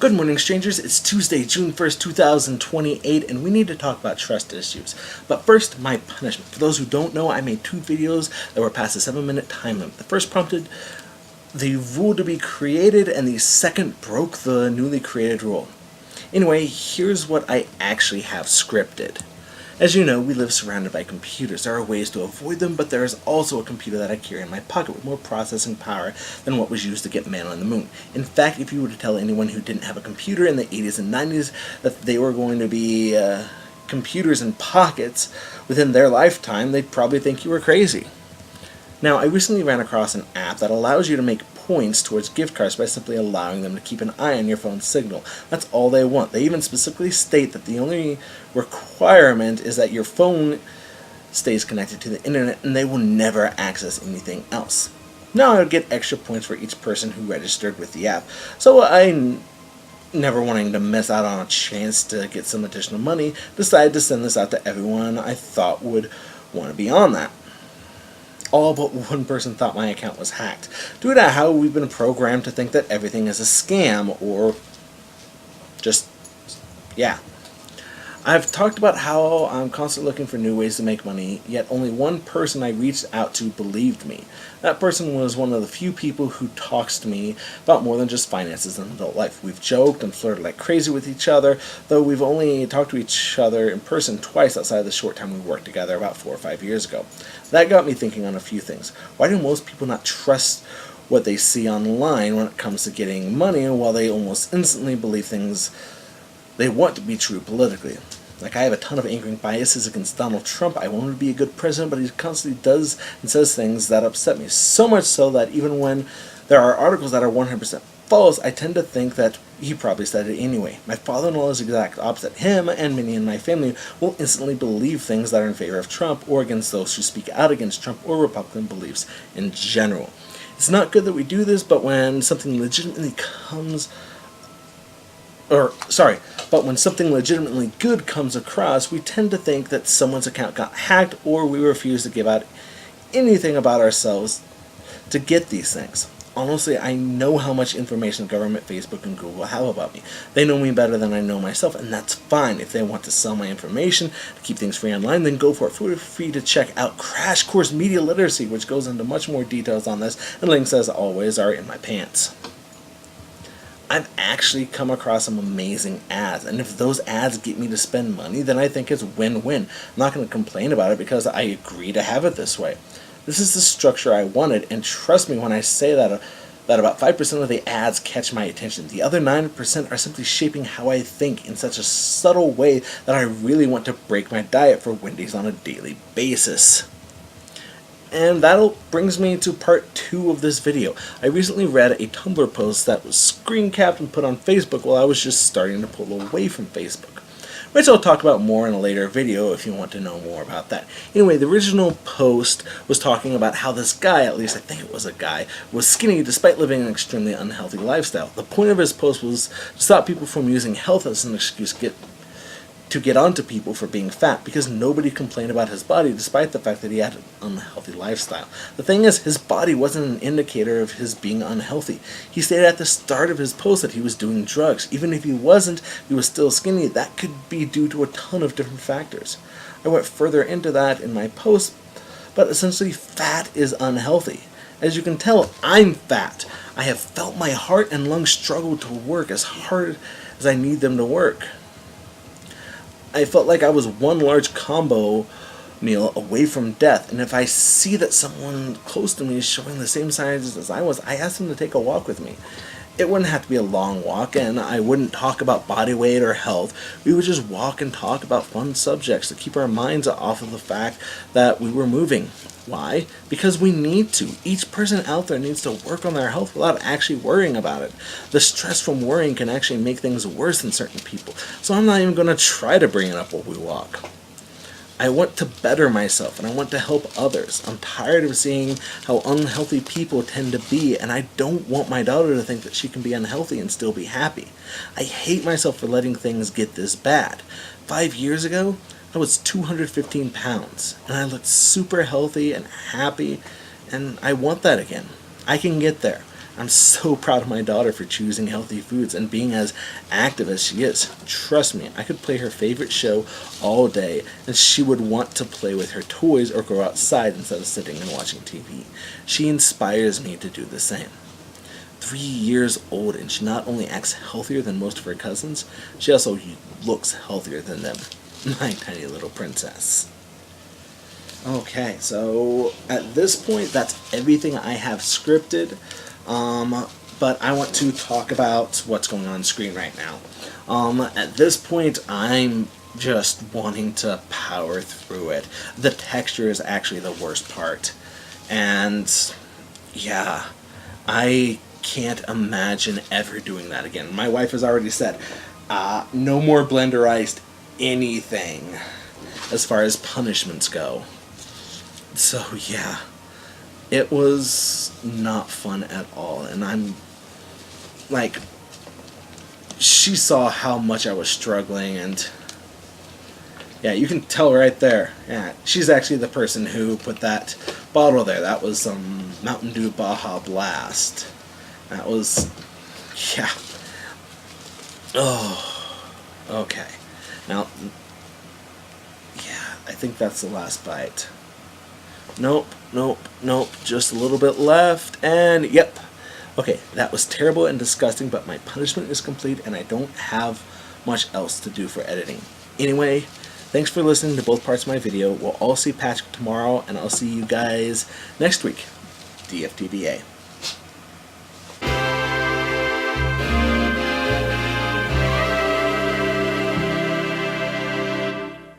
Good morning, strangers. It's Tuesday, June 1st, 2028, and we need to talk about trust issues. But first, my punishment. For those who don't know, I made 2 videos that were past the 7-minute time limit. The first prompted the rule to be created, and the second broke the newly created rule. Anyway, here's what I actually have scripted. As you know, we live surrounded by computers. There are ways to avoid them, but there is also a computer that I carry in my pocket with more processing power than what was used to get man on the moon. In fact, if you were to tell anyone who didn't have a computer in the 80s and 90s that they were going to be computers in pockets within their lifetime, they'd probably think you were crazy. Now, I recently ran across an app that allows you to make points towards gift cards by simply allowing them to keep an eye on your phone's signal. That's all they want. They even specifically state that the only requirement is that your phone stays connected to the internet and they will never access anything else. Now I would get extra points for each person who registered with the app. So never wanting to miss out on a chance to get some additional money, decided to send this out to everyone I thought would want to be on that. All but one person thought my account was hacked, due to how we've been programmed to think that everything is a scam, or just, yeah. I've talked about how I'm constantly looking for new ways to make money, yet only one person I reached out to believed me. That person was one of the few people who talks to me about more than just finances in adult life. We've joked and flirted like crazy with each other, though we've only talked to each other in person twice outside of the short time we worked together about 4 or 5 years ago. That got me thinking on a few things. Why do most people not trust what they see online when it comes to getting money, while they almost instantly believe things they want to be true politically? Like, I have a ton of angering biases against Donald Trump. I want him to be a good president, but he constantly does and says things that upset me. So much so that even when there are articles that are 100% false, I tend to think that he probably said it anyway. My father-in-law is the exact opposite. Him and many in my family will instantly believe things that are in favor of Trump or against those who speak out against Trump or Republican beliefs in general. It's not good that we do this, but when something legitimately when something legitimately good comes across, we tend to think that someone's account got hacked, or we refuse to give out anything about ourselves to get these things. Honestly, I know how much information government, Facebook, and Google have about me. They know me better than I know myself, and that's fine. If they want to sell my information to keep things free online, then go for it. Feel free to check out Crash Course Media Literacy, which goes into much more details on this, and links, as always, are in my pants. I've actually come across some amazing ads, and if those ads get me to spend money, then I think it's win-win. I'm not going to complain about it because I agree to have it this way. This is the structure I wanted, and trust me when I say that about 5% of the ads catch my attention. The other 9% are simply shaping how I think in such a subtle way that I really want to break my diet for Wendy's on a daily basis. And that brings me to part 2 of this video. I recently read a Tumblr post that was screen capped and put on Facebook while I was just starting to pull away from Facebook, which I'll talk about more in a later video if you want to know more about that. Anyway, the original post was talking about how this guy, at least I think it was a guy, was skinny despite living an extremely unhealthy lifestyle. The point of his post was to stop people from using health as an excuse to get onto people for being fat, because nobody complained about his body despite the fact that he had an unhealthy lifestyle. The thing is, his body wasn't an indicator of his being unhealthy. He stated at the start of his post that he was doing drugs. Even if he wasn't, he was still skinny. That could be due to a ton of different factors. I went further into that in my post, but essentially fat is unhealthy. As you can tell, I'm fat. I have felt my heart and lungs struggle to work as hard as I need them to work. I felt like I was one large combo meal away from death, and if I see that someone close to me is showing the same signs as I was, I asked them to take a walk with me. It wouldn't have to be a long walk, and I wouldn't talk about body weight or health. We would just walk and talk about fun subjects to keep our minds off of the fact that we were moving. Why? Because we need to. Each person out there needs to work on their health without actually worrying about it. The stress from worrying can actually make things worse in certain people, so I'm not even going to try to bring it up while we walk. I want to better myself, and I want to help others. I'm tired of seeing how unhealthy people tend to be, and I don't want my daughter to think that she can be unhealthy and still be happy. I hate myself for letting things get this bad. 5 years ago, I was 215 pounds, and I looked super healthy and happy, and I want that again. I can get there. I'm so proud of my daughter for choosing healthy foods and being as active as she is. Trust me, I could play her favorite show all day and she would want to play with her toys or go outside instead of sitting and watching TV. She inspires me to do the same. 3 years old, and she not only acts healthier than most of her cousins, she also looks healthier than them. My tiny little princess. Okay, so at this point, that's everything I have scripted. But I want to talk about what's going on screen right now. At this point, I'm just wanting to power through it. The texture is actually the worst part. And yeah, I can't imagine ever doing that again. My wife has already said, no more Blenderized anything as far as punishments go. So yeah, it was not fun at all, and I'm like, she saw how much I was struggling, and yeah, you can tell right there. Yeah, she's actually the person who put that bottle there. That was some Mountain Dew Baja Blast. That was, yeah. Oh, okay. Now, yeah, I think that's the last bite. Nope, nope, nope, just a little bit left, and yep. Okay, that was terrible and disgusting, but my punishment is complete, and I don't have much else to do for editing. Anyway, thanks for listening to both parts of my video. We'll all see Patrick tomorrow, and I'll see you guys next week. DFTBA.